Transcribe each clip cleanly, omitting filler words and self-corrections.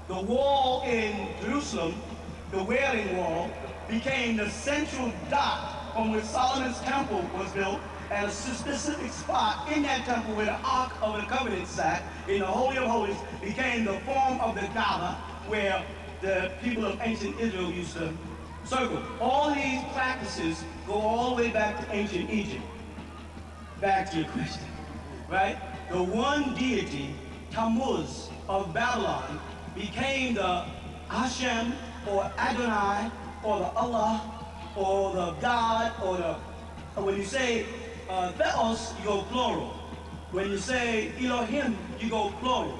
The wall in Jerusalem, the Wailing Wall, became the central dot from where Solomon's temple was built, and a specific spot in that temple where the Ark of the Covenant sat, in the Holy of Holies, became the form of the Kaaba, where the people of ancient Israel used to circle. All these practices go all the way back to ancient Egypt. Back to your question, right? The one deity, Tammuz of Babylon, became the Hashem or Adonai or the Allah or the God or the, when you say Theos, you go plural. When you say Elohim, you go plural.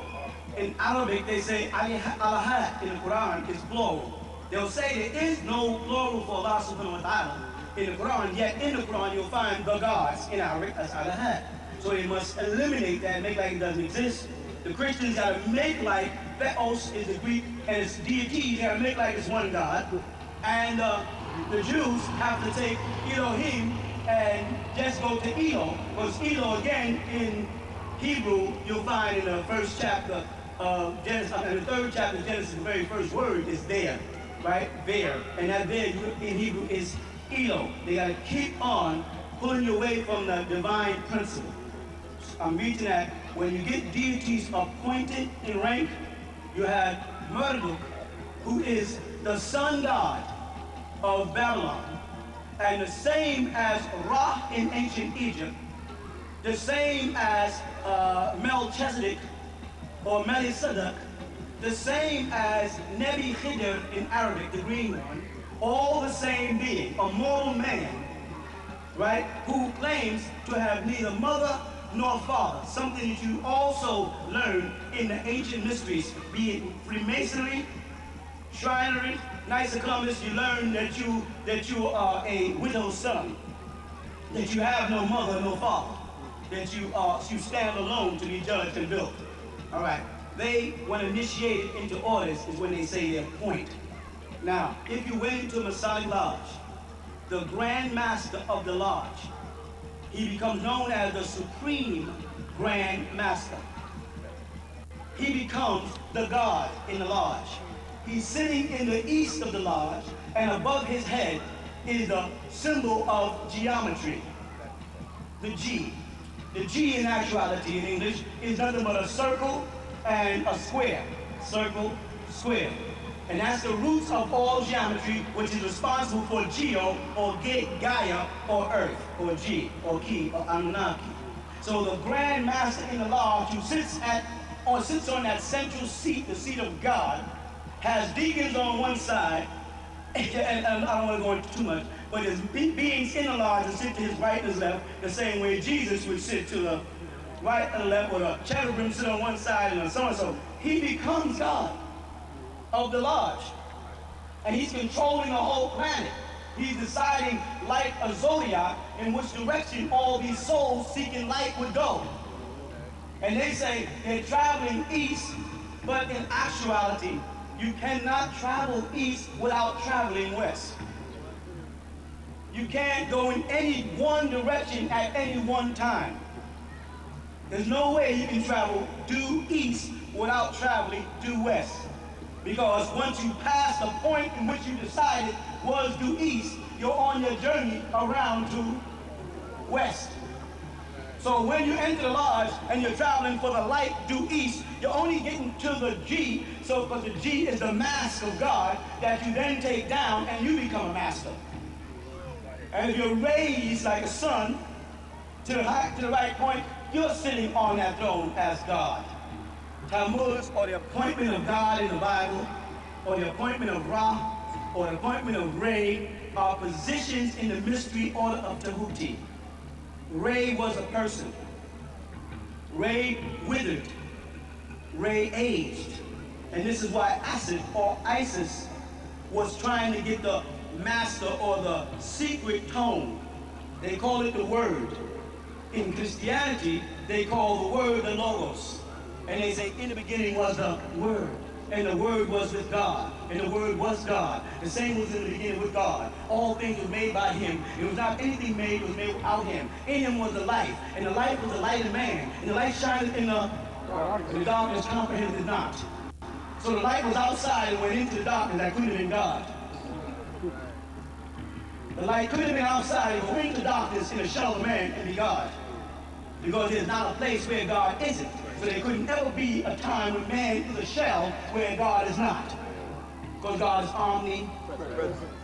In Arabic, they say Alahat in the Quran is plural. They'll say there is no plural for Allah subhanahu wa ta'ala in the Quran, yet in the Quran you'll find the gods in Arabic as Alahat. So they must eliminate that and make like it doesn't exist. The Christians gotta make like Theos is the Greek and it's deity, they gotta make like it's one God. And the Jews have to take Elohim and just go to Elo, because Elo again in Hebrew you'll find in the first chapter of Genesis, in the third chapter of Genesis, the very first word is there, right? There. And that there in Hebrew is Elo. They gotta keep on pulling you away from the divine principle. I'm reading that when you get deities appointed in rank, you have Marduk, who is the sun god of Babylon, and the same as Ra in ancient Egypt, the same as Melchizedek or Melchizedek, the same as Nebi Khidr in Arabic, the green one, all the same being, a mortal man, right, who claims to have neither mother nor father, something that you also learn in the ancient mysteries, be it Freemasonry, Shrinery, Knights of Columbus. You learn that you are a widow's son, that you have no mother, no father, that you stand alone to be judged and built. All right. They, when initiated into orders, is when they say their point. Now, if you went into a Masonic lodge, the Grand Master of the lodge, he becomes known as the Supreme Grand Master. He becomes the God in the lodge. He's sitting in the east of the lodge, and above his head is the symbol of geometry, the G. The G in actuality in English is nothing but a circle and a square. Circle, square. And that's the roots of all geometry, which is responsible for Geo, or Gaia, or Earth, or G, or Ki, or Anunnaki. So the Grand Master in the lodge, who sits on that central seat, the seat of God, has deacons on one side, and I don't want to go into too much, but there's beings in the lodge that sit to his right and his left, the same way Jesus would sit to the right and the left, or the cherubim sit on one side and so and so. He becomes God of the lodge, and he's controlling the whole planet. He's deciding, like a zodiac, in which direction all these souls seeking light would go. And they say they're traveling east, but in actuality, you cannot travel east without traveling west. You can't go in any one direction at any one time. There's no way you can travel due east without traveling due west. Because once you pass the point in which you decided was due east, you're on your journey around to west. So when you enter the lodge and you're traveling for the light due east, you're only getting to the G, so because the G is the mask of God that you then take down and you become a master. And if you're raised like a son to the right point, you're sitting on that throne as God. Tammuz, or the appointment of God in the Bible, or the appointment of Ra, or the appointment of Re, are positions in the mystery order of Tahuti. Re was a person. Re withered. Re aged. And this is why Acid or Isis was trying to get the master or the secret tone. They call it the word. In Christianity, they call the word the Logos. And they say, in the beginning was the Word, and the Word was with God, and the Word was God. The same was in the beginning with God. All things were made by Him. It was not anything made, was made without Him. In Him was the life, and the life was the light of man. And the light shined in the darkness comprehended not. So the light was outside and went into the darkness. That couldn't have been God. The light couldn't have been outside and go into darkness in a shell of man and be God. Because there's not a place where God isn't. So there couldn't ever be a time when man is a shell where God is not. Because God is omnipresent.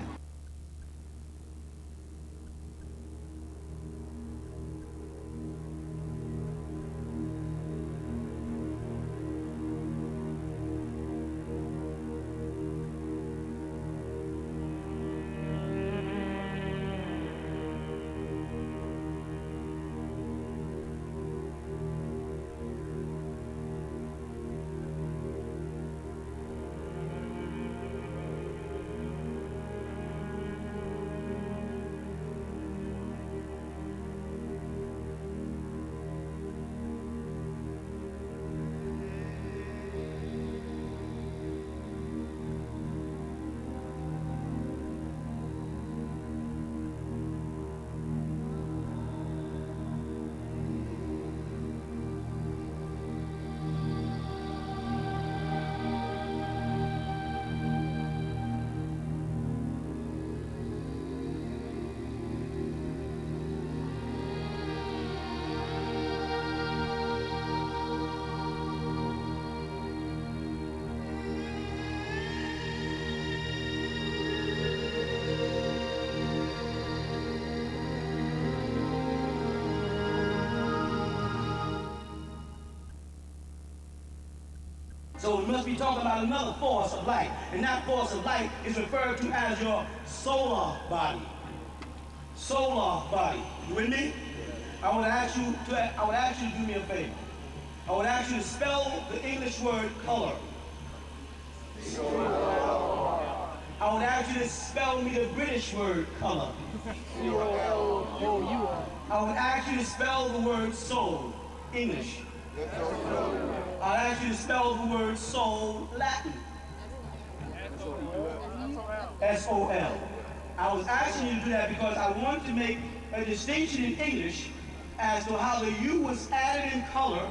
So we must be talking about another force of light. And that force of light is referred to as your solar body. Solar body. You with me? I would ask you to do me a favor. I would ask you to spell the English word color. I would ask you to spell me the British word color. I would ask you to spell the word soul, English. I'll ask you to spell the word soul, Latin. S-O-L. I was asking you to do that because I want to make a distinction in English as to how the U was added in color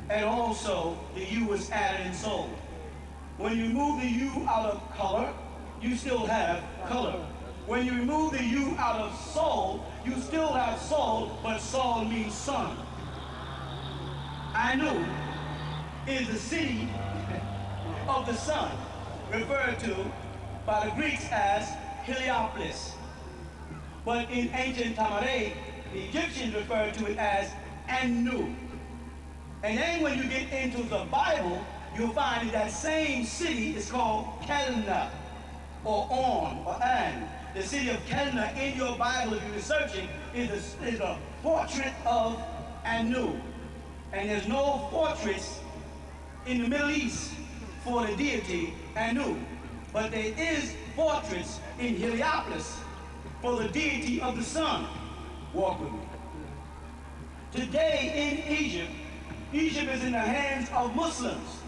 and also the U was added in soul. When you remove the U out of color, you still have color. When you remove the U out of soul, you still have soul, but soul means sun. Anu is the city of the sun, referred to by the Greeks as Heliopolis. But in ancient Tamare, the Egyptians referred to it as Anu. And then when you get into the Bible, you'll find that same city is called Kelna, or On, or An. The city of Kelna in your Bible, if you're researching, is a portrait of Anu. And there's no fortress in the Middle East for the deity Anu. But there is fortress in Heliopolis for the deity of the sun. Walk with me. Today in Egypt, Egypt is in the hands of Muslims.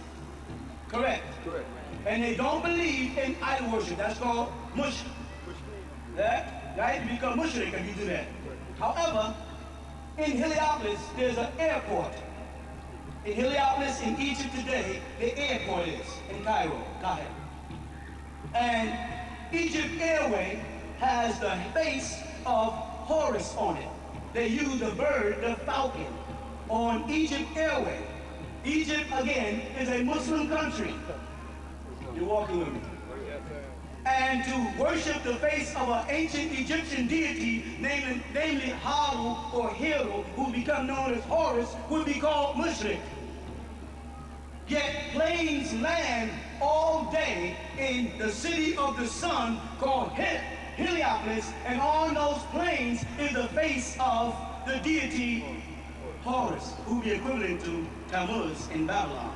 Correct? Correct. And they don't believe in idol worship. That's called mushrik. Right? You become mushrik if you do that. However, in Heliopolis, there's an airport. In Heliopolis, in Egypt today, the airport is in Cairo. And Egypt Airway has the face of Horus on it. They use the bird, the falcon, on Egypt Airway. Egypt, again, is a Muslim country. You're walking with me. And to worship the face of an ancient Egyptian deity, namely Haru or Hiru, who become known as Horus, would be called mushrik. Yet planes land all day in the city of the sun called Heliopolis, and on those planes is the face of the deity Horus, who would be equivalent to Tammuz in Babylon.